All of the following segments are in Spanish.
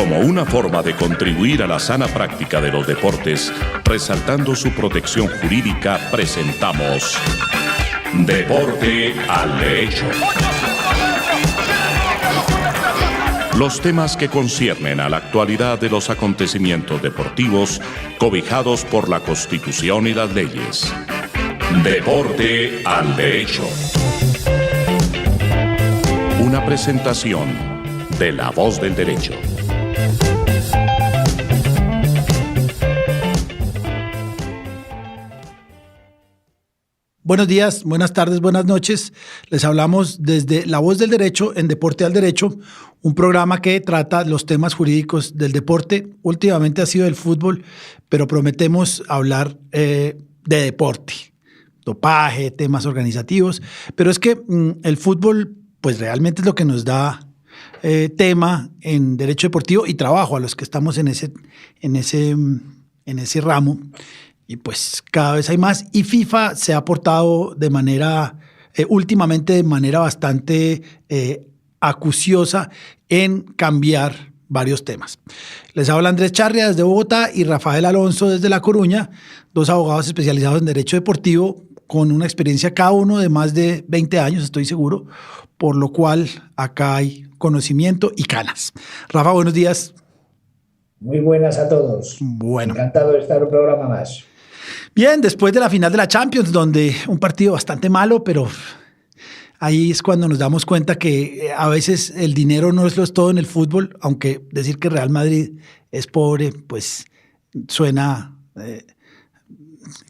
Como una forma de contribuir a la sana práctica de los deportes, resaltando su protección jurídica, presentamos Deporte al Derecho. Los temas que conciernen a la actualidad de los acontecimientos deportivos cobijados por la Constitución y las leyes. Deporte al Derecho. Una presentación de La Voz del Derecho. Buenos días, buenas tardes, buenas noches. Les hablamos desde La Voz del Derecho en Deporte al Derecho, un programa que trata los temas jurídicos del deporte. Últimamente ha sido el fútbol, pero prometemos hablar de deporte, dopaje, temas organizativos. Pero es que el fútbol, pues realmente es lo que nos da tema en derecho deportivo y trabajo a los que estamos en ese ramo. Y pues cada vez hay más. Y FIFA se ha aportado de manera, últimamente de manera bastante acuciosa en cambiar varios temas. Les habla Andrés Charria desde Bogotá y Rafael Alonso desde La Coruña, dos abogados especializados en derecho deportivo con una experiencia cada uno de más de 20 años, estoy seguro, por lo cual acá hay conocimiento y canas. Rafa, buenos días. Muy buenas a todos. Bueno. Encantado de estar en un programa más. Bien, después de la final de la Champions, donde un partido bastante malo, pero ahí es cuando nos damos cuenta que a veces el dinero no es lo es todo en el fútbol, aunque decir que Real Madrid es pobre, pues suena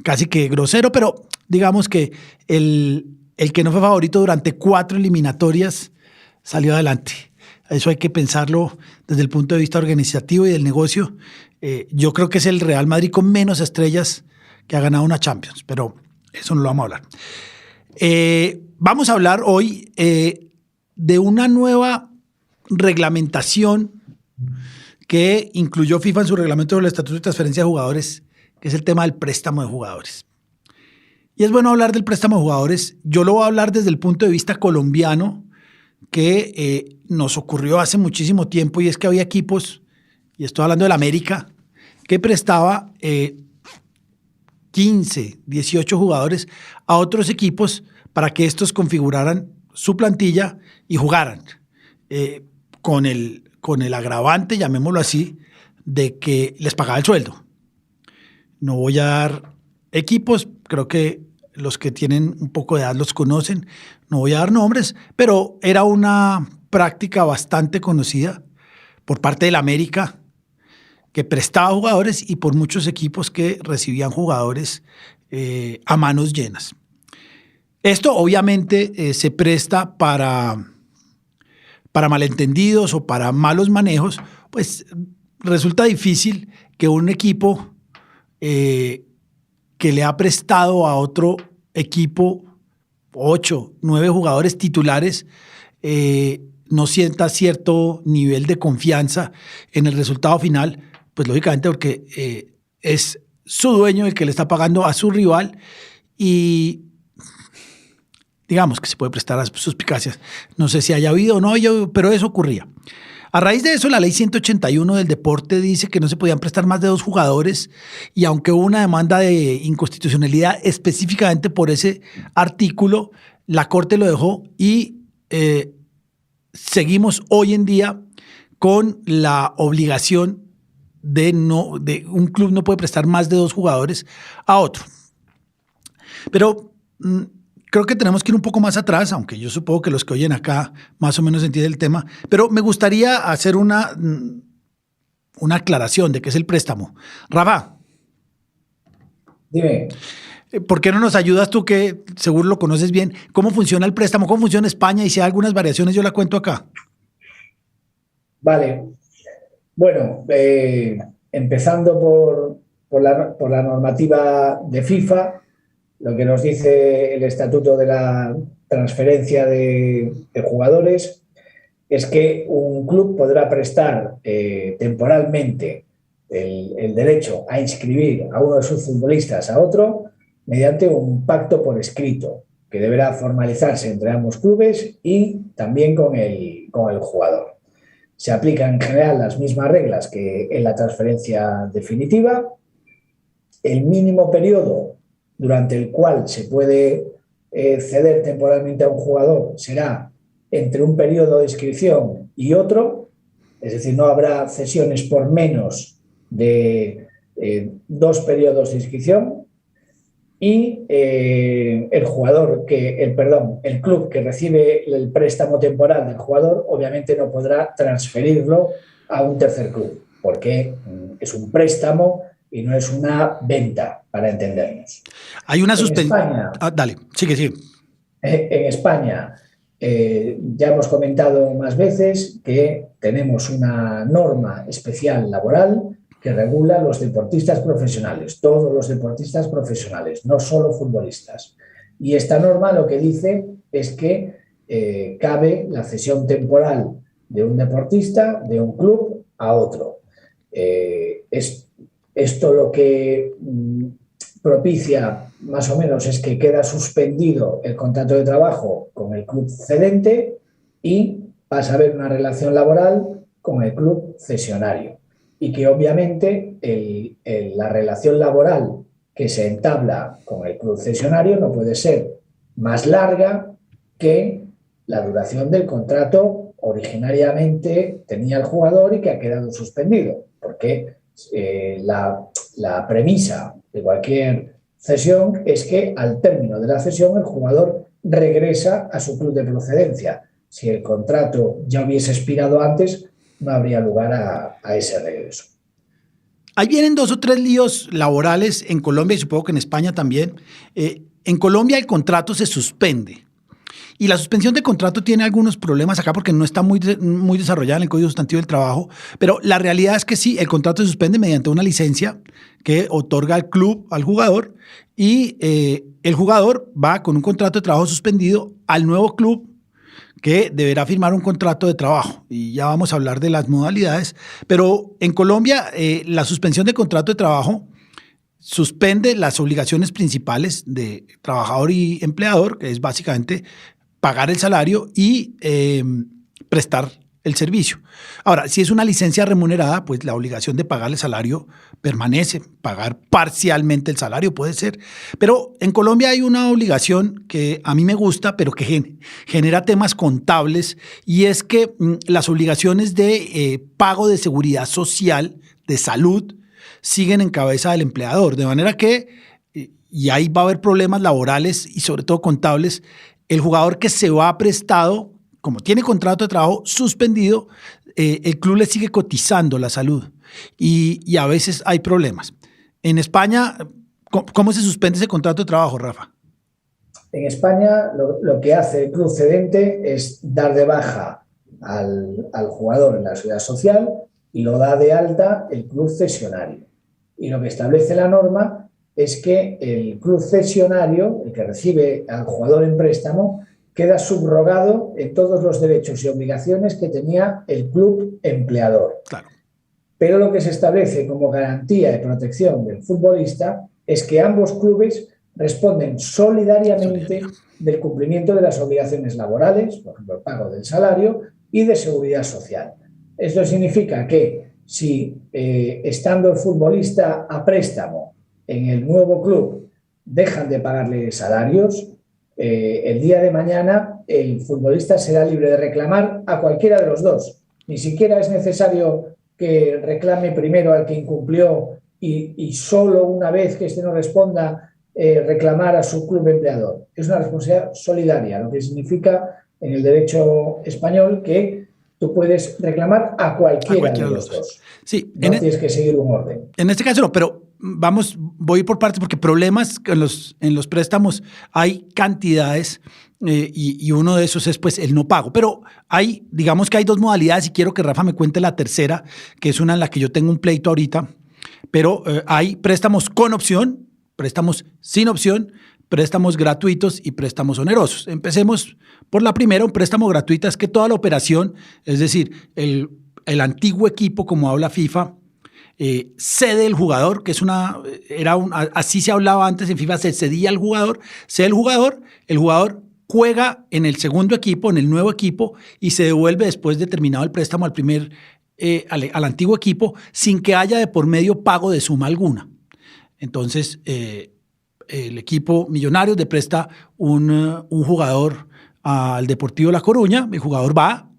casi que grosero, pero digamos que el que no fue favorito durante 4 eliminatorias salió adelante. Eso hay que pensarlo desde el punto de vista organizativo y del negocio. Yo creo que es el Real Madrid con menos estrellas que ha ganado una Champions, pero eso no lo vamos a hablar. Vamos a hablar hoy de una nueva reglamentación que incluyó FIFA en su reglamento del Estatuto de Transferencia de Jugadores, que es el tema del préstamo de jugadores. Y es bueno hablar del préstamo de jugadores. Yo lo voy a hablar desde el punto de vista colombiano, que nos ocurrió hace muchísimo tiempo, y es que había equipos, y estoy hablando del América, que prestaba 15, 18 jugadores a otros equipos para que estos configuraran su plantilla y jugaran, con el agravante, llamémoslo así, de que les pagaba el sueldo. No voy a dar equipos, creo que los que tienen un poco de edad los conocen, no voy a dar nombres, pero era una práctica bastante conocida por parte del América, que prestaba jugadores, y por muchos equipos que recibían jugadores a manos llenas. Esto obviamente se presta para malentendidos o para malos manejos, pues resulta difícil que un equipo que le ha prestado a otro equipo 8, 9 jugadores titulares no sienta cierto nivel de confianza en el resultado final, pues lógicamente porque es su dueño el que le está pagando a su rival, y digamos que se puede prestar a suspicacias. No sé si haya habido o no, pero eso ocurría. A raíz de eso, la ley 181 del deporte dice que no se podían prestar más de 2 jugadores, y aunque hubo una demanda de inconstitucionalidad específicamente por ese artículo, la Corte lo dejó, y seguimos hoy en día con la obligación de un club no puede prestar más de 2 jugadores a otro. Pero creo que tenemos que ir un poco más atrás, aunque yo supongo que los que oyen acá más o menos entienden el tema, pero me gustaría hacer una aclaración de qué es el préstamo. Rafa. Dime. ¿Por qué no nos ayudas tú, que seguro lo conoces bien? ¿Cómo funciona el préstamo? ¿Cómo funciona España? Y si hay algunas variaciones, yo la cuento acá. Vale. Bueno, empezando por la normativa de FIFA, lo que nos dice el Estatuto de la Transferencia de Jugadores es que un club podrá prestar temporalmente el derecho a inscribir a uno de sus futbolistas a otro mediante un pacto por escrito que deberá formalizarse entre ambos clubes y también con el jugador. se aplican en general las mismas reglas que en la transferencia definitiva. El mínimo periodo durante el cual se puede ceder temporalmente a un jugador será entre un periodo de inscripción y otro, es decir, no habrá cesiones por menos de 2 periodos de inscripción, y el club que recibe el préstamo temporal del jugador obviamente no podrá transferirlo a un tercer club, porque es un préstamo y no es una venta, para entendernos. Hay una suspensión. Dale, sigue. En España ya hemos comentado más veces que tenemos una norma especial laboral que regula los deportistas profesionales, todos los deportistas profesionales, no solo futbolistas. Y esta norma lo que dice es que cabe la cesión temporal de un deportista de un club a otro. Esto lo que propicia más o menos es que queda suspendido el contrato de trabajo con el club cedente y pasa a haber una relación laboral con el club cesionario. Y que obviamente la relación laboral que se entabla con el club cesionario no puede ser más larga que la duración del contrato originariamente tenía el jugador y que ha quedado suspendido, porque la premisa de cualquier cesión es que al término de la cesión el jugador regresa a su club de procedencia. Si el contrato ya hubiese expirado antes, no habría lugar a ese regreso. Ahí vienen 2 o 3 líos laborales en Colombia y supongo que en España también. En Colombia el contrato se suspende y la suspensión de contrato tiene algunos problemas acá porque no está muy desarrollada en el Código Sustantivo del Trabajo, pero la realidad es que sí, el contrato se suspende mediante una licencia que otorga el club al jugador y el jugador va con un contrato de trabajo suspendido al nuevo club que deberá firmar un contrato de trabajo. Y ya vamos a hablar de las modalidades. Pero en Colombia, la suspensión de contrato de trabajo suspende las obligaciones principales de trabajador y empleador, que es básicamente pagar el salario y prestar el servicio. Ahora, si es una licencia remunerada, pues la obligación de pagar el salario permanece, pagar parcialmente el salario puede ser. Pero en Colombia hay una obligación que a mí me gusta, pero que genera temas contables, y es que las obligaciones de pago de seguridad social, de salud, siguen en cabeza del empleador. De manera que, y ahí va a haber problemas laborales y sobre todo contables, el jugador que se va prestado, como tiene contrato de trabajo suspendido, el club le sigue cotizando la salud y a veces hay problemas. En España, ¿cómo se suspende ese contrato de trabajo, Rafa? En España lo que hace el club cedente es dar de baja al jugador en la seguridad social y lo da de alta el club cesionario. Y lo que establece la norma es que el club cesionario, el que recibe al jugador en préstamo, queda subrogado en todos los derechos y obligaciones que tenía el club empleador. Claro. Pero lo que se establece como garantía de protección del futbolista es que ambos clubes responden solidariamente del cumplimiento de las obligaciones laborales, por ejemplo, el pago del salario y de seguridad social. Esto significa que si estando el futbolista a préstamo en el nuevo club dejan de pagarle salarios, el día de mañana el futbolista será libre de reclamar a cualquiera de los dos. Ni siquiera es necesario que reclame primero al que incumplió y solo una vez que éste no responda reclamar a su club empleador. Es una responsabilidad solidaria, lo que significa en el derecho español que tú puedes reclamar a cualquiera de los dos. Sí, no tienes que seguir un orden. En este caso no, pero voy por partes porque problemas en los préstamos hay cantidades y uno de esos es pues el no pago. Pero digamos que hay 2 modalidades y quiero que Rafa me cuente la tercera, que es una en la que yo tengo un pleito ahorita, pero hay préstamos con opción, préstamos sin opción, préstamos gratuitos y préstamos onerosos. Empecemos por la primera. Un préstamo gratuito es que toda la operación, es decir, el antiguo equipo, como habla FIFA, cede el jugador, que así se hablaba antes en FIFA, se cedía al jugador, cede el jugador juega en el segundo equipo, en el nuevo equipo, y se devuelve después de terminado el préstamo al antiguo equipo, sin que haya de por medio pago de suma alguna. Entonces, el equipo Millonarios le presta un jugador al Deportivo La Coruña, el jugador va,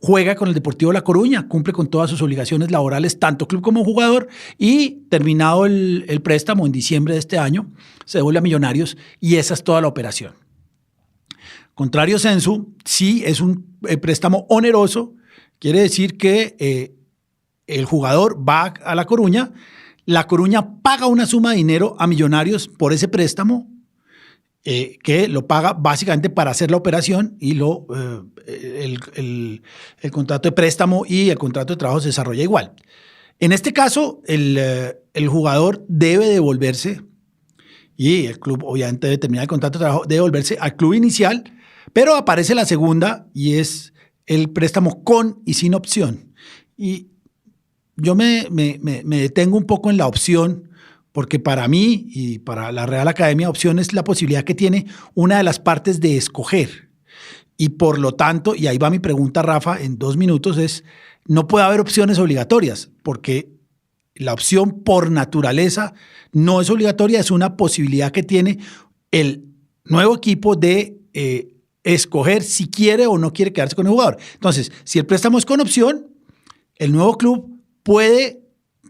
juega con el Deportivo La Coruña, cumple con todas sus obligaciones laborales, tanto club como jugador, y terminado el préstamo en diciembre de este año, se devuelve a Millonarios y esa es toda la operación. Contrario sensu, sí es un préstamo oneroso, quiere decir que el jugador va a La Coruña paga una suma de dinero a Millonarios por ese préstamo, que lo paga básicamente para hacer la operación y el contrato de préstamo y el contrato de trabajo se desarrolla igual. En este caso, el jugador debe devolverse y el club obviamente debe terminar el contrato de trabajo, debe devolverse al club inicial, pero aparece la segunda y es el préstamo con y sin opción. Y yo me detengo un poco en la opción porque para mí y para la Real Academia opción es la posibilidad que tiene una de las partes de escoger. Y por lo tanto, y ahí va mi pregunta, Rafa, en 2 minutos, es no puede haber opciones obligatorias porque la opción por naturaleza no es obligatoria, es una posibilidad que tiene el nuevo equipo de escoger si quiere o no quiere quedarse con el jugador. Entonces, si el préstamo es con opción, el nuevo club puede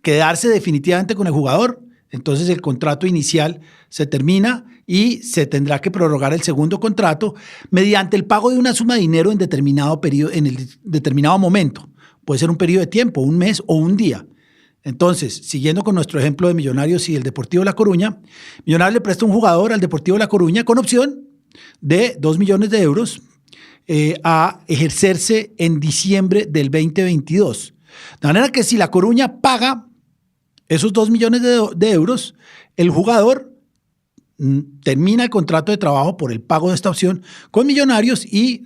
quedarse definitivamente con el jugador, entonces el contrato inicial se termina y se tendrá que prorrogar el segundo contrato mediante el pago de una suma de dinero en determinado periodo, en el determinado momento. Puede ser un periodo de tiempo, un mes o un día. Entonces, siguiendo con nuestro ejemplo de Millonarios y el Deportivo La Coruña, Millonarios le presta un jugador al Deportivo La Coruña con opción de 2 millones de euros a ejercerse en diciembre del 2022. De manera que si La Coruña paga esos 2 millones de euros, el jugador termina el contrato de trabajo por el pago de esta opción con Millonarios y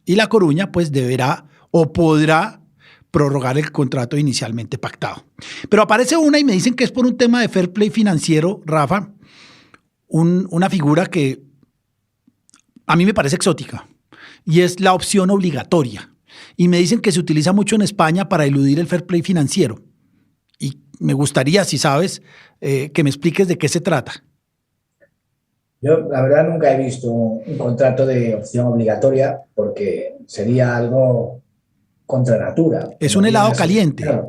La Coruña pues deberá o podrá prorrogar el contrato inicialmente pactado. Pero aparece una y me dicen que es por un tema de fair play financiero, Rafa, una figura que a mí me parece exótica y es la opción obligatoria. Y me dicen que se utiliza mucho en España para eludir el fair play financiero. Y me gustaría, si sabes, que me expliques de qué se trata. Yo, la verdad, nunca he visto un contrato de opción obligatoria porque sería algo contra natura. Es un helado caliente. Claro.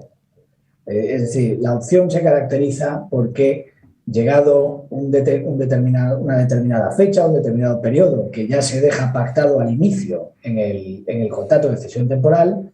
Es decir, la opción se caracteriza porque llegado una determinada fecha, un determinado periodo que ya se deja pactado al inicio en el contrato de cesión temporal,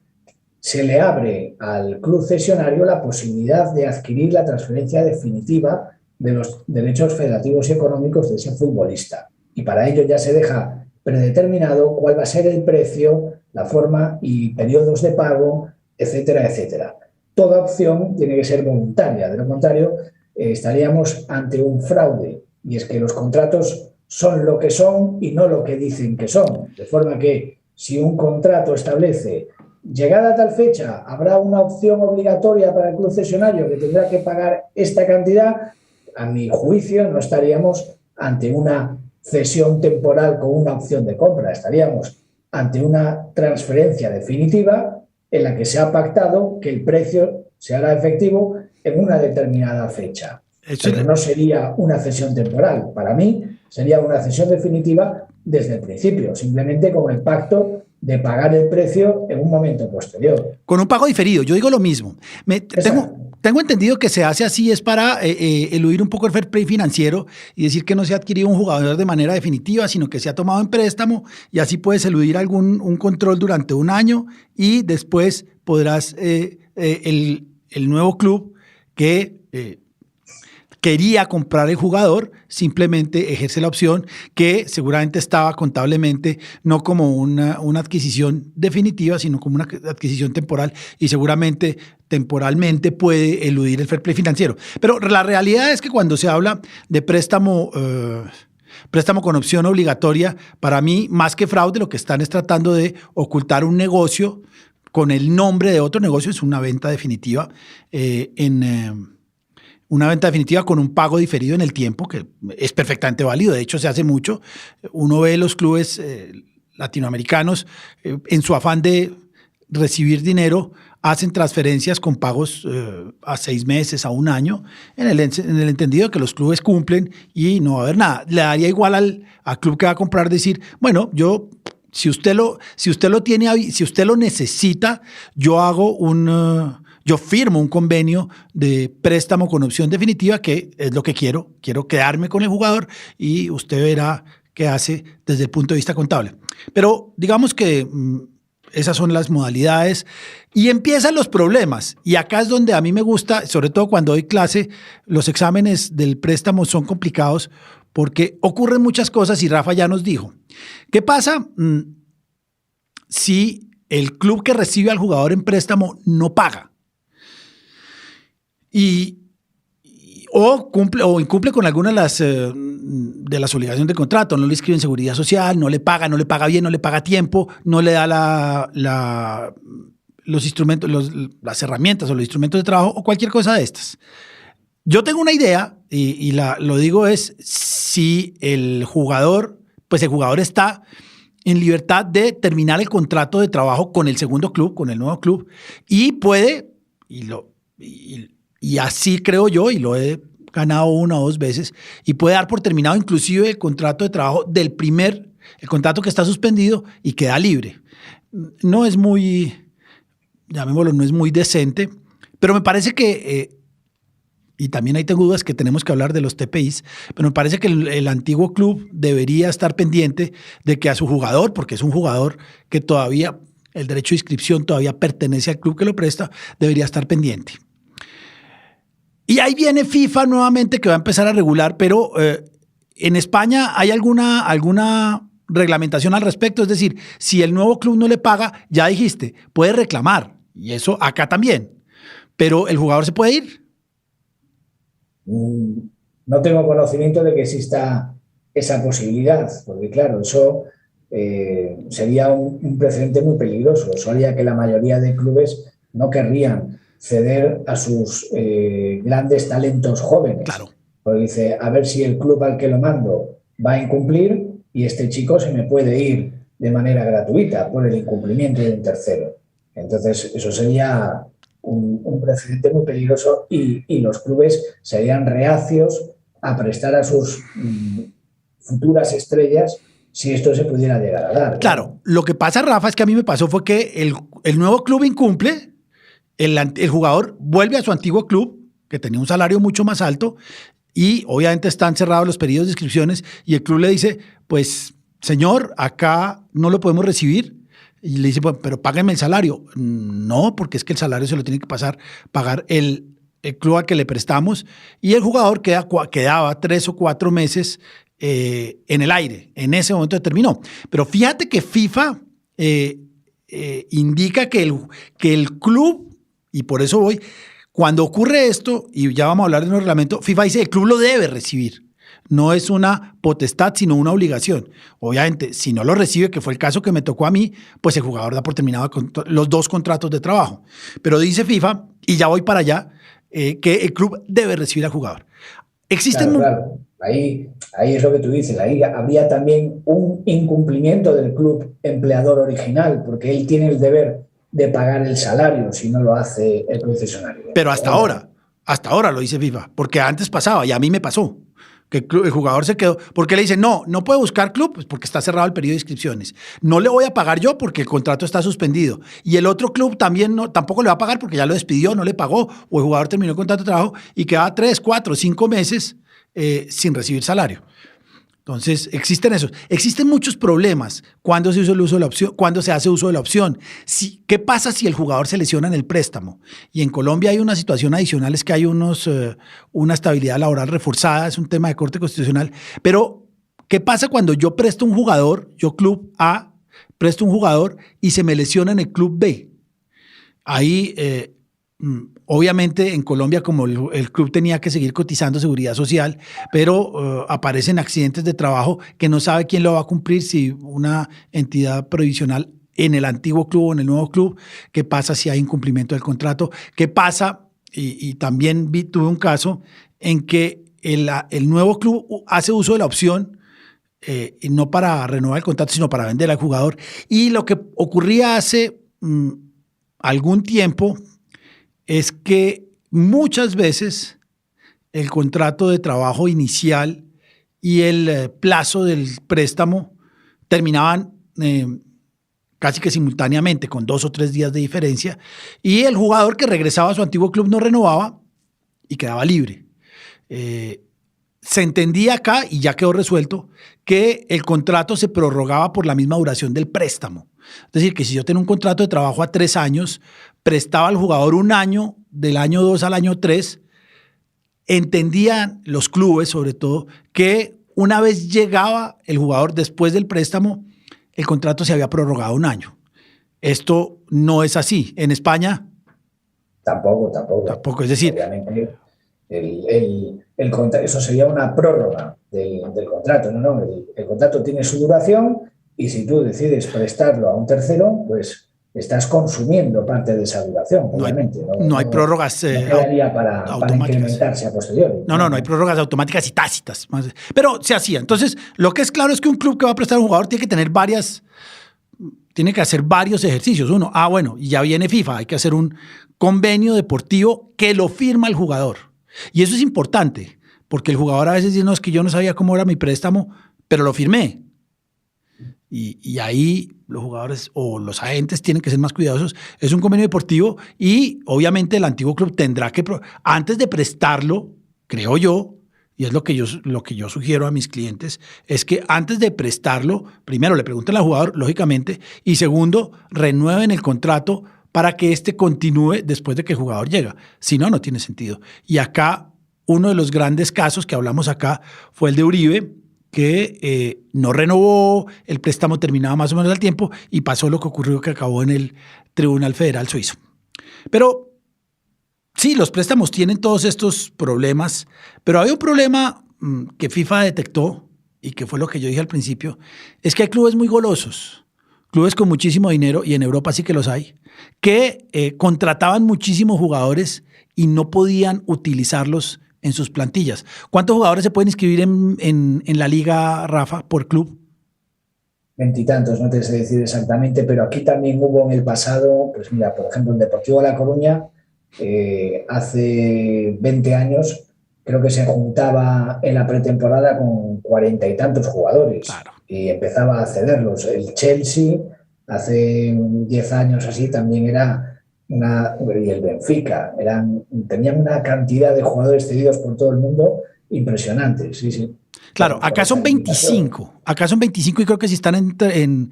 se le abre al club cesionario la posibilidad de adquirir la transferencia definitiva de los derechos federativos y económicos de ese futbolista. Y para ello ya se deja predeterminado cuál va a ser el precio, la forma y periodos de pago, etcétera, etcétera. Toda opción tiene que ser voluntaria, de lo contrario estaríamos ante un fraude, y es que los contratos son lo que son y no lo que dicen que son. De forma que si un contrato establece llegada a tal fecha habrá una opción obligatoria para el club cesionario que tendrá que pagar esta cantidad, a mi juicio no estaríamos ante una cesión temporal con una opción de compra, estaríamos ante una transferencia definitiva en la que se ha pactado que el precio se hará efectivo en una determinada fecha. Pero no sería una cesión temporal. Para mí sería una cesión definitiva desde el principio, simplemente con el pacto de pagar el precio en un momento posterior. Con un pago diferido, yo digo lo mismo. Tengo entendido que se hace así es para eludir un poco el fair play financiero y decir que no se ha adquirido un jugador de manera definitiva, sino que se ha tomado en préstamo y así puedes eludir un control durante un año y después podrás, el nuevo club que quería comprar el jugador, simplemente ejerce la opción que seguramente estaba contablemente no como una adquisición definitiva, sino como una adquisición temporal y seguramente temporalmente puede eludir el fair play financiero. Pero la realidad es que cuando se habla de préstamo con opción obligatoria, para mí, más que fraude, lo que están es tratando de ocultar un negocio con el nombre de otro negocio, es una venta definitiva una venta definitiva con un pago diferido en el tiempo, que es perfectamente válido. De hecho, se hace mucho. Uno ve los clubes latinoamericanos en su afán de recibir dinero, hacen transferencias con pagos a 6 meses, a 1 año, en el entendido de que los clubes cumplen y no va a haber nada. Le daría igual al club que va a comprar decir, bueno, si usted lo tiene, si usted lo necesita, yo firmo un convenio de préstamo con opción definitiva, que es lo que quiero. Quiero quedarme con el jugador y usted verá qué hace desde el punto de vista contable. Pero digamos que esas son las modalidades y empiezan los problemas. Y acá es donde a mí me gusta, sobre todo cuando doy clase, los exámenes del préstamo son complicados porque ocurren muchas cosas y Rafa ya nos dijo. ¿Qué pasa si el club que recibe al jugador en préstamo no paga? O incumple con alguna de las obligaciones del contrato, no le inscribe en seguridad social, no le paga bien, no le paga a tiempo, no le da los instrumentos, las herramientas o los instrumentos de trabajo o cualquier cosa de estas. Yo tengo una idea y lo digo es si el jugador está en libertad de terminar el contrato de trabajo con el segundo club, con el nuevo club, y puede, y así creo yo, y lo he ganado 1 o 2 veces, y puede dar por terminado inclusive el contrato de trabajo el contrato que está suspendido y queda libre. No es muy, llamémoslo, no es muy decente, pero me parece que, y también ahí tengo dudas que tenemos que hablar de los TPIs, pero me parece que el antiguo club debería estar pendiente de que a su jugador, porque es un jugador que todavía, el derecho de inscripción todavía pertenece al club que lo presta, debería estar pendiente. Y ahí viene FIFA nuevamente que va a empezar a regular, pero en España hay alguna reglamentación al respecto. Es decir, si el nuevo club no le paga, ya dijiste, puede reclamar. Y eso acá también. Pero el jugador se puede ir. No tengo conocimiento de que exista esa posibilidad, porque claro, eso sería un precedente muy peligroso. Eso haría que la mayoría de clubes no querrían ceder a sus grandes talentos jóvenes. Claro. Porque dice, a ver si el club al que lo mando va a incumplir y este chico se me puede ir de manera gratuita por el incumplimiento de un tercero. Entonces, eso sería un precedente muy peligroso y los clubes serían reacios a prestar a sus futuras estrellas si esto se pudiera llegar a dar. Claro, lo que pasa, Rafa, es que a mí me pasó fue que el nuevo club incumple. El jugador vuelve a su antiguo club, que tenía un salario mucho más alto, y obviamente están cerrados los periodos de inscripciones, y el club le dice, pues, señor, acá no lo podemos recibir. Y le dice, pues, pero páguenme el salario. No, porque es que el salario se lo tiene que pagar el club al que le prestamos, y el jugador quedaba 3 o 4 meses en el aire. En ese momento determinó. Pero fíjate que FIFA indica que el club, y por eso cuando ocurre esto, y ya vamos a hablar de un reglamento, FIFA dice que el club lo debe recibir. No es una potestad, sino una obligación. Obviamente, si no lo recibe, que fue el caso que me tocó a mí, pues el jugador da por terminado los 2 contratos de trabajo. Pero dice FIFA, y ya voy para allá, que el club debe recibir al jugador. Existen... Claro. Ahí es lo que tú dices. Ahí habría también un incumplimiento del club empleador original, porque él tiene el deber de pagar el salario si no lo hace el concesionario. Pero hasta ahora lo dice FIFA, porque antes pasaba y a mí me pasó, que el jugador se quedó, porque le dicen, no puede buscar club, pues porque está cerrado el periodo de inscripciones. No le voy a pagar yo porque el contrato está suspendido. Y el otro club tampoco le va a pagar porque ya lo despidió, no le pagó, o el jugador terminó el contrato de trabajo y quedaba 3, 4, 5 meses sin recibir salario. Entonces, existen muchos problemas cuando se usa el uso de la opción, cuando se hace uso de la opción. ¿Qué pasa si el jugador se lesiona en el préstamo? Y en Colombia hay una situación adicional, es que hay una estabilidad laboral reforzada, es un tema de corte constitucional. Pero, ¿qué pasa cuando yo presto un jugador, yo club A, presto un jugador y se me lesiona en el club B? Ahí... obviamente en Colombia, como el club tenía que seguir cotizando seguridad social, pero aparecen accidentes de trabajo que no sabe quién lo va a cumplir, si una entidad provisional en el antiguo club o en el nuevo club. ¿Qué pasa si hay incumplimiento del contrato? ¿Qué pasa y también tuve un caso en que el nuevo club hace uso de la opción, no para renovar el contrato, sino para vender al jugador. Y lo que ocurría hace algún tiempo es que muchas veces el contrato de trabajo inicial y el plazo del préstamo terminaban casi que simultáneamente, con 2 o 3 días de diferencia, y el jugador que regresaba a su antiguo club no renovaba y quedaba libre. Se entendía acá, y ya quedó resuelto, que el contrato se prorrogaba por la misma duración del préstamo. Es decir, que si yo tenía un contrato de trabajo a 3 años, prestaba al jugador 1 año, del año 2 al año 3, entendían los clubes, sobre todo, que una vez llegaba el jugador después del préstamo, el contrato se había prorrogado 1 año. Esto no es así. En España... Tampoco. Es decir... Obviamente, eso sería una prórroga del contrato. No. El contrato tiene su duración y si tú decides prestarlo a un tercero, pues estás consumiendo parte de esa duración, obviamente. No hay prórrogas para incrementarse a posteriori. No hay prórrogas automáticas y tácitas. Pero se hacía. Entonces, lo que es claro es que un club que va a prestar a un jugador tiene que hacer varios ejercicios. Uno, y ya viene FIFA, hay que hacer un convenio deportivo que lo firma el jugador. Y eso es importante, porque el jugador a veces dice, no, es que yo no sabía cómo era mi préstamo, pero lo firmé. Y ahí los jugadores o los agentes tienen que ser más cuidadosos. Es un convenio deportivo y obviamente el antiguo club tendrá que, antes de prestarlo, creo yo, y es lo que yo sugiero a mis clientes, es que antes de prestarlo, primero le pregunten al jugador, lógicamente, y segundo, renueven el contrato para que éste continúe después de que el jugador llega. Si no, no tiene sentido. Y acá, uno de los grandes casos que hablamos acá fue el de Uribe, que no renovó, el préstamo terminaba más o menos al tiempo y pasó lo que ocurrió, que acabó en el Tribunal Federal Suizo. Pero sí, los préstamos tienen todos estos problemas, pero hay un problema que FIFA detectó y que fue lo que yo dije al principio, es que hay clubes muy golosos, clubes con muchísimo dinero, y en Europa sí que los hay, que contrataban muchísimos jugadores y no podían utilizarlos en sus plantillas. ¿Cuántos jugadores se pueden inscribir en la liga, Rafa, por club? 20 y tantos, no te sé decir exactamente, pero aquí también hubo en el pasado, pues mira, por ejemplo, el Deportivo de La Coruña, hace 20 años, creo que se juntaba en la pretemporada con 40 y tantos jugadores. Claro. Y empezaba a cederlos. El Chelsea, hace 10 años así, también era... y el Benfica, tenían una cantidad de jugadores cedidos por todo el mundo impresionante, sí. Claro, acá son 25 y creo que si están en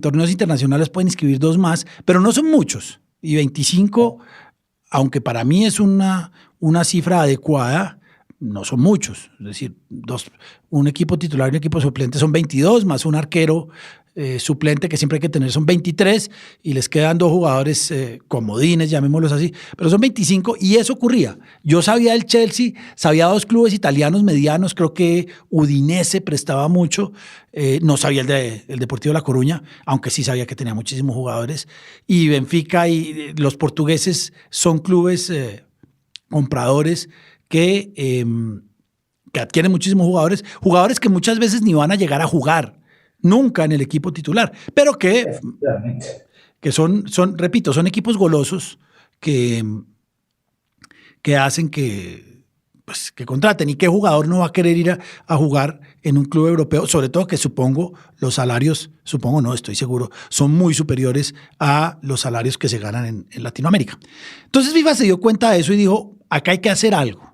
torneos internacionales pueden inscribir 2 más, pero no son muchos. Y 25, aunque para mí es una cifra adecuada, no son muchos. Es decir, un equipo titular y un equipo suplente son 22, más un arquero suplente que siempre hay que tener, son 23, y les quedan 2 jugadores comodines, llamémoslos así, pero son 25, y eso ocurría. Yo sabía del Chelsea, sabía 2 clubes italianos medianos, creo que Udinese prestaba mucho, no sabía el Deportivo de La Coruña, aunque sí sabía que tenía muchísimos jugadores, y Benfica y los portugueses son clubes compradores que adquieren muchísimos jugadores que muchas veces ni van a llegar a jugar nunca en el equipo titular, pero que son, repito, son equipos golosos que hacen que contraten. ¿Y qué jugador no va a querer ir a jugar en un club europeo? Sobre todo que los salarios, estoy seguro, son muy superiores a los salarios que se ganan en Latinoamérica. Entonces FIFA se dio cuenta de eso y dijo, acá hay que hacer algo.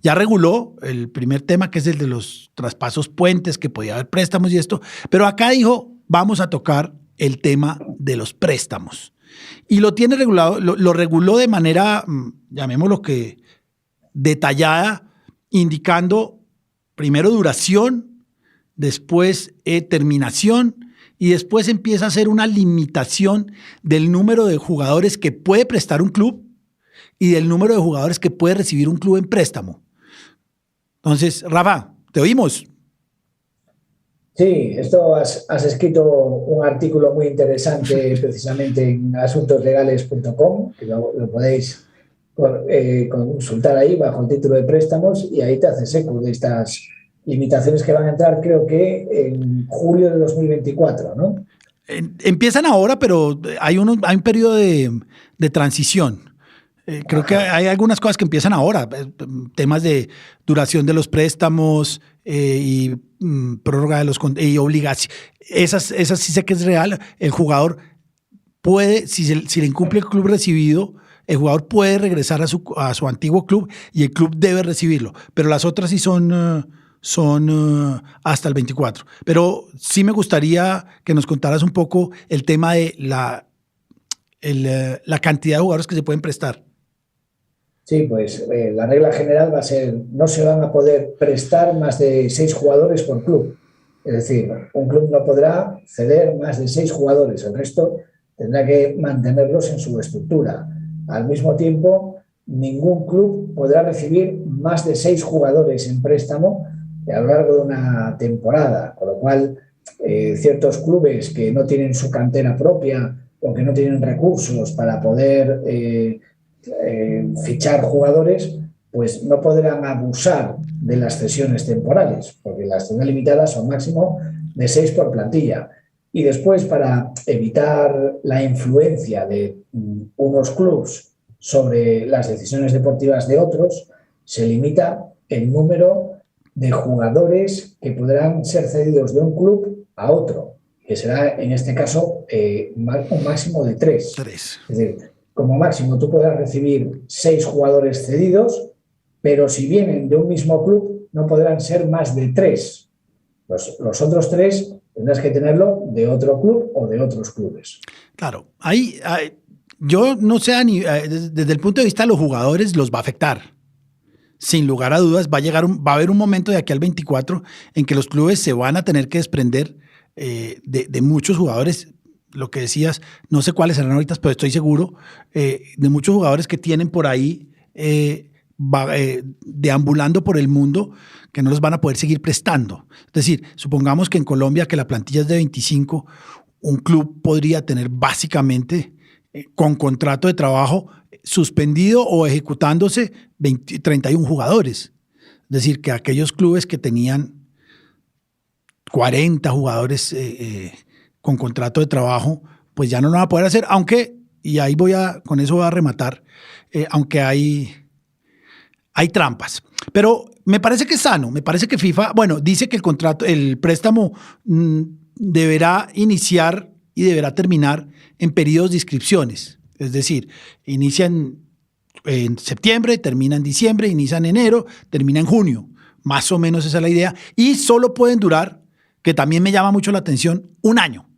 Ya reguló el primer tema, que es el de los traspasos puentes, que podía haber préstamos y esto, pero acá dijo, vamos a tocar el tema de los préstamos. Y lo tiene regulado, lo reguló de manera, llamémoslo que detallada, indicando primero duración, después terminación, y después empieza a hacer una limitación del número de jugadores que puede prestar un club y del número de jugadores que puede recibir un club en préstamo. Entonces, Rafa, te oímos. Sí, esto has escrito un artículo muy interesante precisamente en asuntoslegales.com, que lo podéis consultar ahí bajo el título de préstamos y ahí te haces eco de estas limitaciones que van a entrar, creo que en julio de 2024, ¿no? Empiezan ahora, pero hay un periodo de transición. Creo que hay algunas cosas que empiezan ahora, temas de duración de los préstamos y prórroga de los y obligaciones. Esas sí sé que es real. El jugador puede, si le incumple el club recibido, el jugador puede regresar a su antiguo club y el club debe recibirlo. Pero las otras sí son hasta el 24. Pero sí me gustaría que nos contaras un poco el tema de la cantidad de jugadores que se pueden prestar. Sí, pues la regla general va a ser, no se van a poder prestar más de 6 jugadores por club. Es decir, un club no podrá ceder más de 6 jugadores, el resto tendrá que mantenerlos en su estructura. Al mismo tiempo, ningún club podrá recibir más de 6 jugadores en préstamo a lo largo de una temporada, con lo cual ciertos clubes que no tienen su cantera propia o que no tienen recursos para poder fichar jugadores, pues no podrán abusar de las cesiones temporales, porque las cesiones limitadas son máximo de 6 por plantilla. Y después, para evitar la influencia de unos clubes sobre las decisiones deportivas de otros, se limita el número de jugadores que podrán ser cedidos de un club a otro, que será en este caso un máximo de 3. Es decir, como máximo tú podrás recibir 6 jugadores cedidos, pero si vienen de un mismo club no podrán ser más de 3. Los otros 3 tendrás que tenerlo de otro club o de otros clubes. Claro, yo no sé, desde el punto de vista de los jugadores los va a afectar. Sin lugar a dudas, va a haber un momento de aquí al 24 en que los clubes se van a tener que desprender de muchos jugadores. Lo que decías, no sé cuáles serán ahorita, pero estoy seguro de muchos jugadores que tienen por ahí deambulando por el mundo que no los van a poder seguir prestando. Es decir, supongamos que en Colombia, que la plantilla es de 25, un club podría tener básicamente con contrato de trabajo suspendido o ejecutándose 31 jugadores. Es decir, que aquellos clubes que tenían 40 jugadores con contrato de trabajo, pues ya no lo van a poder hacer, aunque, y ahí con eso voy a rematar, aunque hay trampas. Pero me parece que es sano, me parece que FIFA, dice que el préstamo deberá iniciar y deberá terminar en periodos de inscripciones. Es decir, inicia en septiembre, termina en diciembre, inicia en enero, termina en junio. Más o menos esa es la idea. Y solo pueden durar, que también me llama mucho la atención, un año.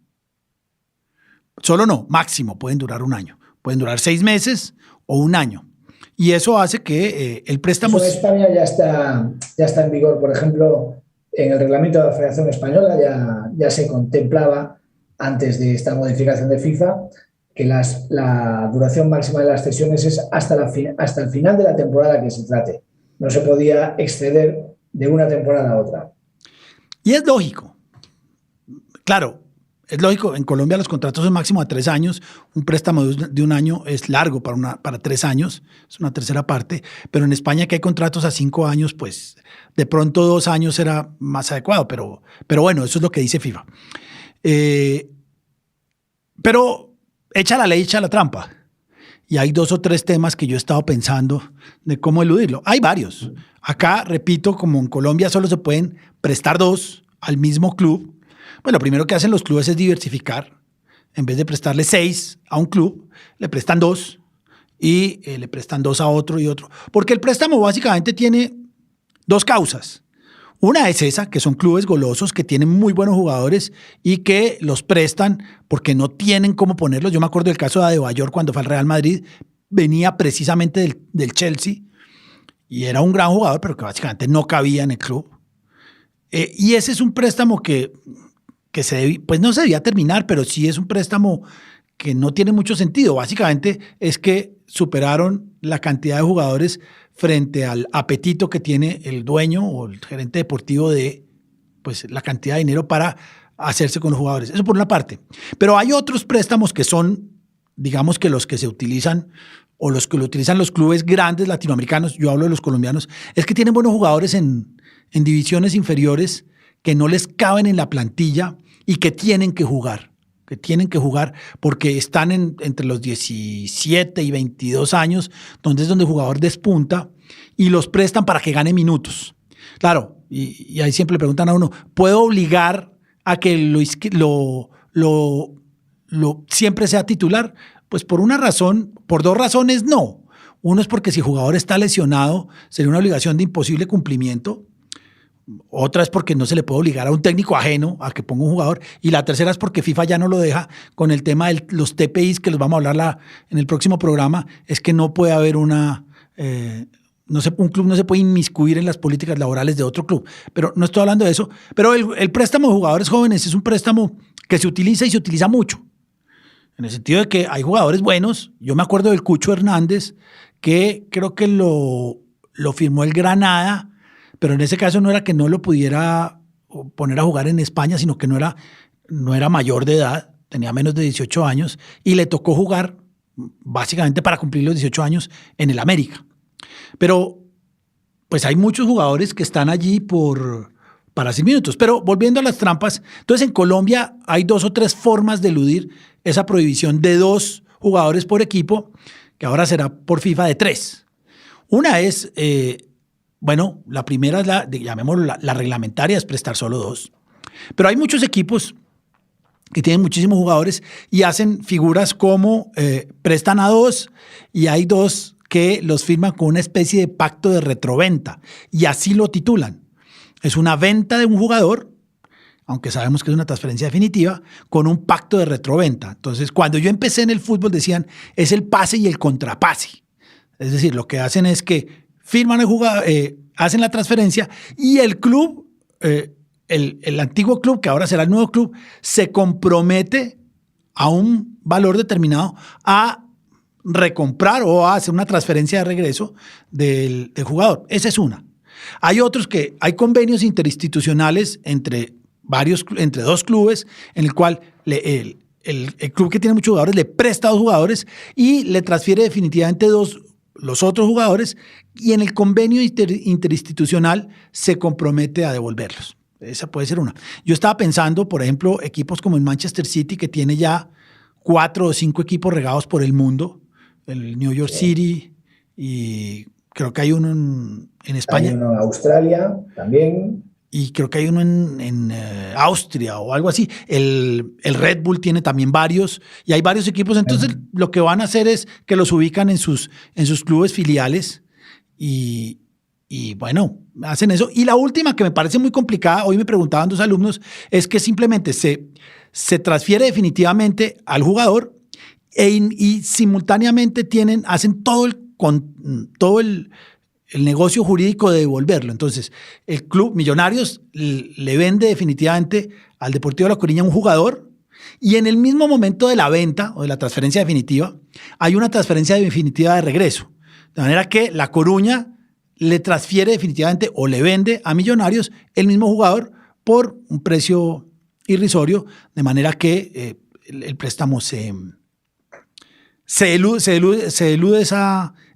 Solo no, máximo pueden durar un año. Pueden durar 6 meses o un año. Y eso hace que el préstamo... Eso en España ya está en vigor. Por ejemplo, en el reglamento de la Federación Española ya se contemplaba, antes de esta modificación de FIFA, que la duración máxima de las cesiones es hasta el final de la temporada que se trate. No se podía exceder de una temporada a otra. Y es lógico. Claro, es lógico. En Colombia los contratos son máximo a 3 años. Un préstamo de un año es largo para 3 años. Es una tercera parte. Pero en España, que hay contratos a 5 años, pues de pronto 2 años será más adecuado. Pero bueno, eso es lo que dice FIFA. Pero echa la ley, echa la trampa. Y hay 2 o 3 temas que yo he estado pensando de cómo eludirlo. Hay varios. Acá, repito, como en Colombia solo se pueden prestar 2 al mismo club. Bueno, lo primero que hacen los clubes es diversificar. En vez de prestarle 6 a un club, le prestan 2 y le prestan 2 a otro y otro. Porque el préstamo básicamente tiene 2 causas. Una es esa, que son clubes golosos que tienen muy buenos jugadores y que los prestan porque no tienen cómo ponerlos. Yo me acuerdo del caso de Adebayor cuando fue al Real Madrid, venía precisamente del Chelsea y era un gran jugador, pero que básicamente no cabía en el club. Y ese es un préstamo que pues no se debía terminar, pero sí es un préstamo que no tiene mucho sentido. Básicamente es que superaron la cantidad de jugadores frente al apetito que tiene el dueño o el gerente deportivo de pues, la cantidad de dinero para hacerse con los jugadores. Eso por una parte. Pero hay otros préstamos que son, digamos que los que se utilizan o los que lo utilizan los clubes grandes latinoamericanos, yo hablo de los colombianos, es que tienen buenos jugadores en divisiones inferiores que no les caben en la plantilla y que tienen que jugar porque están entre los 17 y 22 años, donde es donde el jugador despunta y los prestan para que gane minutos. Claro, y ahí siempre le preguntan a uno, ¿puedo obligar a que siempre sea titular? Pues por dos razones no. Uno es porque si el jugador está lesionado, sería una obligación de imposible cumplimiento. Otra es porque no se le puede obligar a un técnico ajeno a que ponga un jugador. Y la tercera es porque FIFA ya no lo deja con el tema de los TPIs, que los vamos a hablar en el próximo programa. Es que no puede haber un club no se puede inmiscuir en las políticas laborales de otro club. Pero no estoy hablando de eso. Pero el préstamo de jugadores jóvenes es un préstamo que se utiliza y se utiliza mucho. En el sentido de que hay jugadores buenos. Yo me acuerdo del Cucho Hernández, que creo que lo firmó el Granada, pero en ese caso no era que no lo pudiera poner a jugar en España, sino que no era mayor de edad, tenía menos de 18 años, y le tocó jugar básicamente para cumplir los 18 años en el América. Pero pues hay muchos jugadores que están allí para hacer minutos. Pero volviendo a las trampas, entonces en Colombia hay 2 o 3 formas de eludir esa prohibición de 2 jugadores por equipo, que ahora será por FIFA de 3. Una es... la primera es llamémoslo la reglamentaria, es prestar solo 2. Pero hay muchos equipos que tienen muchísimos jugadores y hacen figuras como prestan a 2 y hay 2 que los firman con una especie de pacto de retroventa y así lo titulan. Es una venta de un jugador, aunque sabemos que es una transferencia definitiva, con un pacto de retroventa. Entonces, cuando yo empecé en el fútbol decían, es el pase y el contrapase. Es decir, lo que hacen es que firman el jugador, hacen la transferencia y el club, el antiguo club, que ahora será el nuevo club, se compromete a un valor determinado a recomprar o a hacer una transferencia de regreso del jugador. Esa es una. Hay otros que hay convenios interinstitucionales entre 2 clubes en el cual el club que tiene muchos jugadores le presta 2 jugadores y le transfiere definitivamente los otros jugadores y en el convenio interinstitucional se compromete a devolverlos. Esa puede ser una. Yo estaba pensando, por ejemplo, equipos como el Manchester City, que tiene ya 4 o 5 equipos regados por el mundo, el New York City, y creo que hay uno en España. Hay uno en Australia también. Y creo que hay uno en Austria o algo así. El Red Bull tiene también varios y hay varios equipos. Entonces lo que van a hacer es que los ubican en sus clubes filiales y bueno, hacen eso. Y la última que me parece muy complicada, hoy me preguntaban 2 alumnos, es que simplemente se transfiere definitivamente al jugador y simultáneamente hacen todo el negocio jurídico de devolverlo. Entonces, el club Millonarios le vende definitivamente al Deportivo La Coruña un jugador y en el mismo momento de la venta o de la transferencia definitiva, hay una transferencia definitiva de regreso. De manera que La Coruña le transfiere definitivamente o le vende a Millonarios el mismo jugador por un precio irrisorio, de manera que el préstamo se elude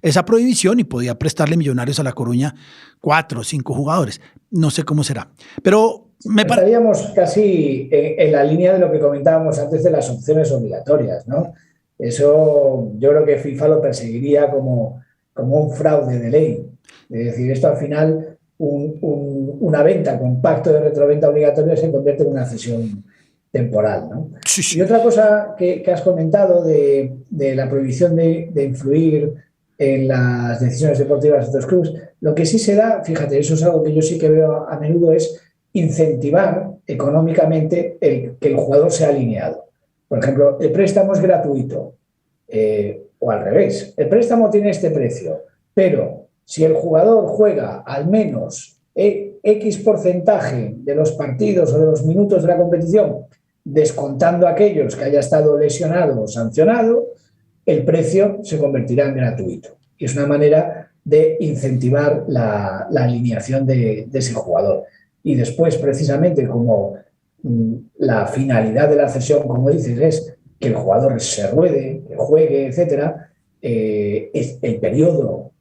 esa prohibición y podía prestarle Millonarios a La Coruña 4 o 5 jugadores. No sé cómo será. Pero estaríamos casi en la línea de lo que comentábamos antes de las opciones obligatorias, ¿no? Eso yo creo que FIFA lo perseguiría como un fraude de ley. Es decir, esto al final, una venta con pacto de retroventa obligatoria se convierte en una cesión temporal, ¿no? Sí. Y otra cosa que has comentado de la prohibición de influir en las decisiones deportivas de otros clubes, lo que sí se da, fíjate, eso es algo que yo sí que veo a menudo, es incentivar económicamente que el jugador sea alineado. Por ejemplo, el préstamo es gratuito o al revés, el préstamo tiene este precio, pero si el jugador juega al menos X porcentaje de los partidos o de los minutos de la competición, descontando aquellos que haya estado lesionado o sancionado, el precio se convertirá en gratuito. Y es una manera de incentivar la alineación de ese jugador. Y después, precisamente, como la finalidad de la cesión, como dices, es que el jugador se ruede, que juegue, etcétera, el periodo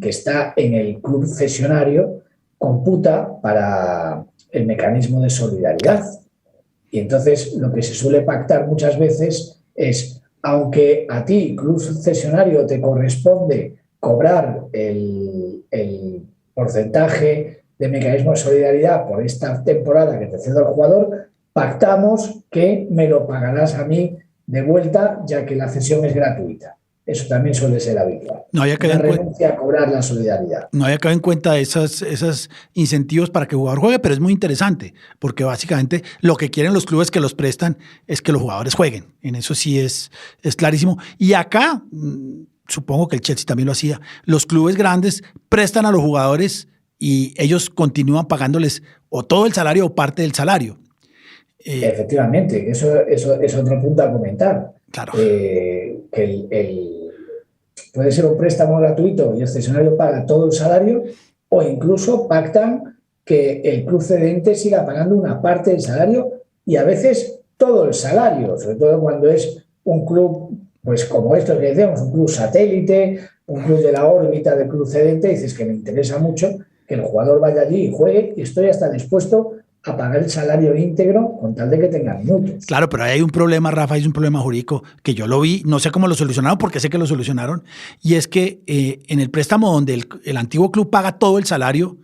que está en el club cesionario computa para el mecanismo de solidaridad. Y entonces lo que se suele pactar muchas veces es, aunque a ti, club cesionario, te corresponde cobrar el porcentaje de mecanismo de solidaridad por esta temporada que te cedo al jugador, pactamos que me lo pagarás a mí de vuelta, ya que la cesión es gratuita. Eso también suele ser habitual. No había Una renuncia a cobrar la solidaridad. No había quedado en cuenta esos incentivos para que el jugador juegue, pero es muy interesante, porque básicamente lo que quieren los clubes que los prestan es que los jugadores jueguen. En eso sí es clarísimo. Y acá, supongo que el Chelsea también lo hacía, los clubes grandes prestan a los jugadores y ellos continúan pagándoles o todo el salario o parte del salario. Efectivamente, eso es otro punto a comentar. Claro. Puede ser un préstamo gratuito y el cesionario paga todo el salario, o incluso pactan que el club cedente siga pagando una parte del salario y a veces todo el salario, sobre todo cuando es un club, pues como esto que decíamos, un club satélite, un club de la órbita del club cedente. Dices que me interesa mucho que el jugador vaya allí y juegue, y estoy hasta dispuesto a pagar el salario íntegro con tal de que tenga minutos. Claro, pero ahí hay un problema, Rafa, hay un problema jurídico que yo lo vi, no sé cómo lo solucionaron, porque sé que lo solucionaron, y es que en el préstamo donde el antiguo club paga todo el salario,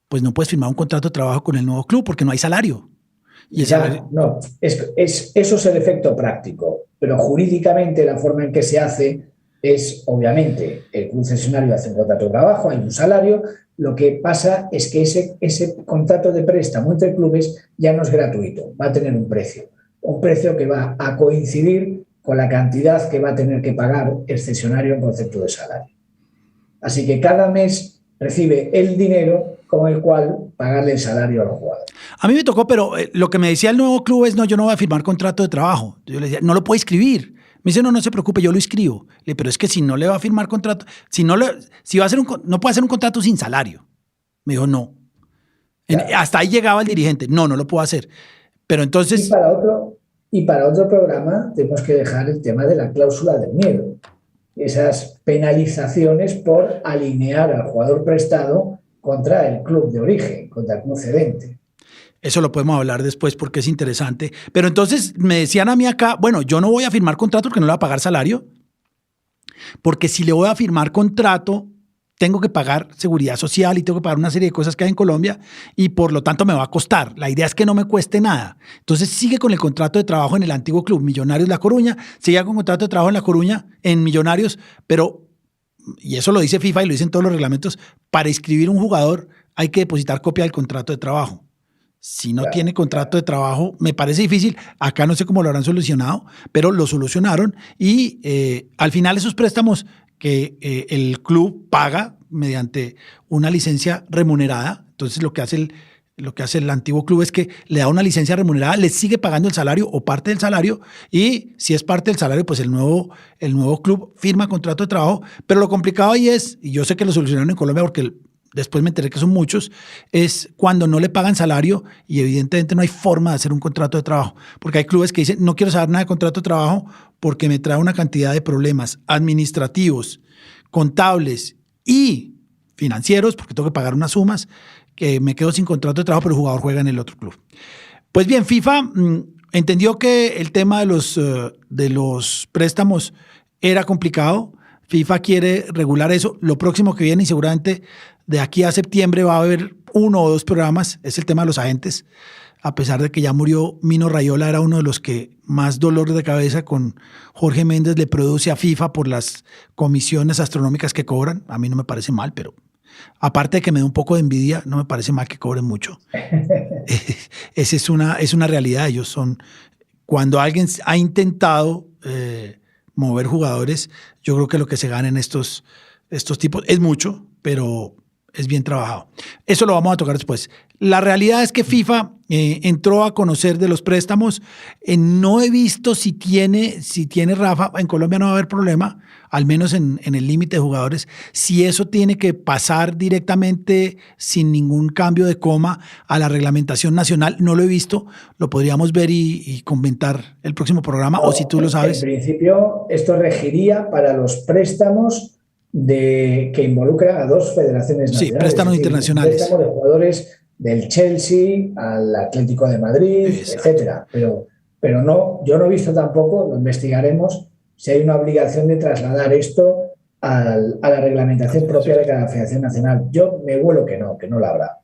pues no puedes firmar un contrato de trabajo con el nuevo club porque no hay salario. Y No, eso es el efecto práctico, pero jurídicamente la forma en que se hace es, obviamente, el club cesionario hace un contrato de trabajo, hay un salario. Lo que pasa es que ese contrato de préstamo entre clubes ya no es gratuito, va a tener un precio que va a coincidir con la cantidad que va a tener que pagar el cesionario en concepto de salario. Así que cada mes recibe el dinero con el cual pagarle el salario al jugador. A mí me tocó, pero lo que me decía el nuevo club es, no, yo no voy a firmar contrato de trabajo. Yo le decía, no lo puedo escribir. Me dice, no se preocupe, yo lo escribo. Pero es que si no le va a firmar contrato, si va a hacer no puede hacer un contrato sin salario. Me dijo, no. Claro. Hasta ahí llegaba el dirigente. No lo puedo hacer. Pero entonces... Y para otro programa tenemos que dejar el tema de la cláusula del miedo. Esas penalizaciones por alinear al jugador prestado contra el club de origen, contra el club cedente. Eso lo podemos hablar después porque es interesante. Pero entonces me decían a mí acá, bueno, yo no voy a firmar contrato porque no le voy a pagar salario, porque si le voy a firmar contrato, tengo que pagar seguridad social y tengo que pagar una serie de cosas que hay en Colombia y por lo tanto me va a costar. La idea es que no me cueste nada. Entonces sigue con el contrato de trabajo en el antiguo club Millonarios La Coruña, sigue con contrato de trabajo en La Coruña, en Millonarios, pero, y eso lo dice FIFA y lo dicen todos los reglamentos, para inscribir un jugador hay que depositar copia del contrato de trabajo. Si no tiene contrato de trabajo, me parece difícil. Acá no sé cómo lo habrán solucionado, pero lo solucionaron y al final esos préstamos que el club paga mediante una licencia remunerada. Entonces lo que hace el antiguo club es que le da una licencia remunerada, le sigue pagando el salario o parte del salario, y si es parte del salario, pues el nuevo club firma contrato de trabajo. Pero lo complicado ahí es, y yo sé que lo solucionaron en Colombia porque después me enteré que son muchos, es cuando no le pagan salario y evidentemente no hay forma de hacer un contrato de trabajo, porque hay clubes que dicen, no quiero saber nada de contrato de trabajo porque me trae una cantidad de problemas administrativos, contables y financieros, porque tengo que pagar unas sumas, que me quedo sin contrato de trabajo, pero el jugador juega en el otro club. Pues bien, FIFA entendió que el tema de los préstamos era complicado. FIFA quiere regular eso. Lo próximo que viene, y seguramente de aquí a septiembre va a haber 1 o 2 programas, es el tema de los agentes. A pesar de que ya murió Mino Raiola, era uno de los que más dolor de cabeza con Jorge Méndez le produce a FIFA por las comisiones astronómicas que cobran. A mí no me parece mal, pero aparte de que me da un poco de envidia, no me parece mal que cobren mucho. Esa es una realidad. Ellos son, cuando alguien ha intentado mover jugadores, yo creo que lo que se gana en estos tipos es mucho, pero es bien trabajado. Eso lo vamos a tocar después. La realidad es que FIFA entró a conocer de los préstamos. No he visto si tiene Rafa, en Colombia no va a haber problema, al menos en el límite de jugadores. Si eso tiene que pasar directamente sin ningún cambio de coma a la reglamentación nacional, no lo he visto. Lo podríamos ver y comentar el próximo programa, o si tú lo sabes. En principio, esto regiría para los préstamos que involucran a dos federaciones nacionales. Sí, préstamos internacionales. Préstamos de jugadores del Chelsea al Atlético de Madrid, etcétera. Pero no, yo no he visto tampoco, lo investigaremos, si hay una obligación de trasladar esto a la reglamentación propia de cada federación nacional. Yo me huelo que no la habrá.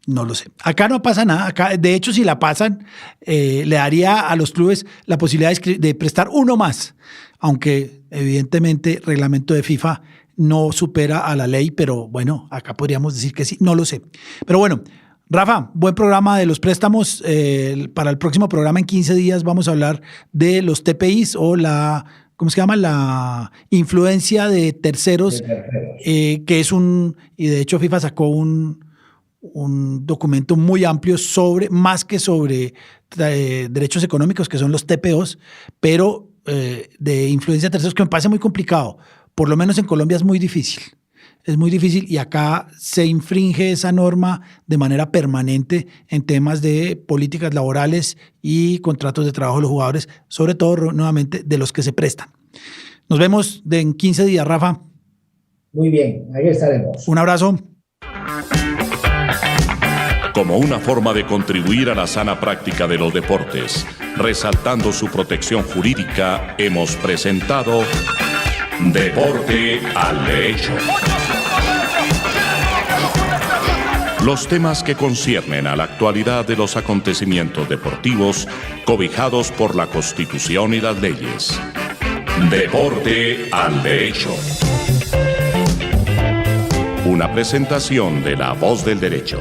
No lo sé. Acá no pasa nada. Acá, de hecho, si la pasan, le daría a los clubes la posibilidad de prestar uno más, aunque evidentemente el reglamento de FIFA no supera a la ley, pero bueno, acá podríamos decir que sí, no lo sé. Pero bueno, Rafa, buen programa de los préstamos. Para el próximo programa en 15 días vamos a hablar de los TPIs o ¿cómo se llama? La influencia de terceros, que es y de hecho FIFA sacó un documento muy amplio más que sobre derechos económicos, que son los TPOs, pero de influencia de terceros, que me parece muy complicado. Por lo menos en Colombia es muy difícil. Es muy difícil y acá se infringe esa norma de manera permanente en temas de políticas laborales y contratos de trabajo de los jugadores, sobre todo, nuevamente, de los que se prestan. Nos vemos en 15 días, Rafa. Muy bien, ahí estaremos. Un abrazo. Como una forma de contribuir a la sana práctica de los deportes, resaltando su protección jurídica, hemos presentado Deporte al Derecho. Los temas que conciernen a la actualidad de los acontecimientos deportivos cobijados por la Constitución y las leyes. Deporte al Derecho. Una presentación de La Voz del Derecho.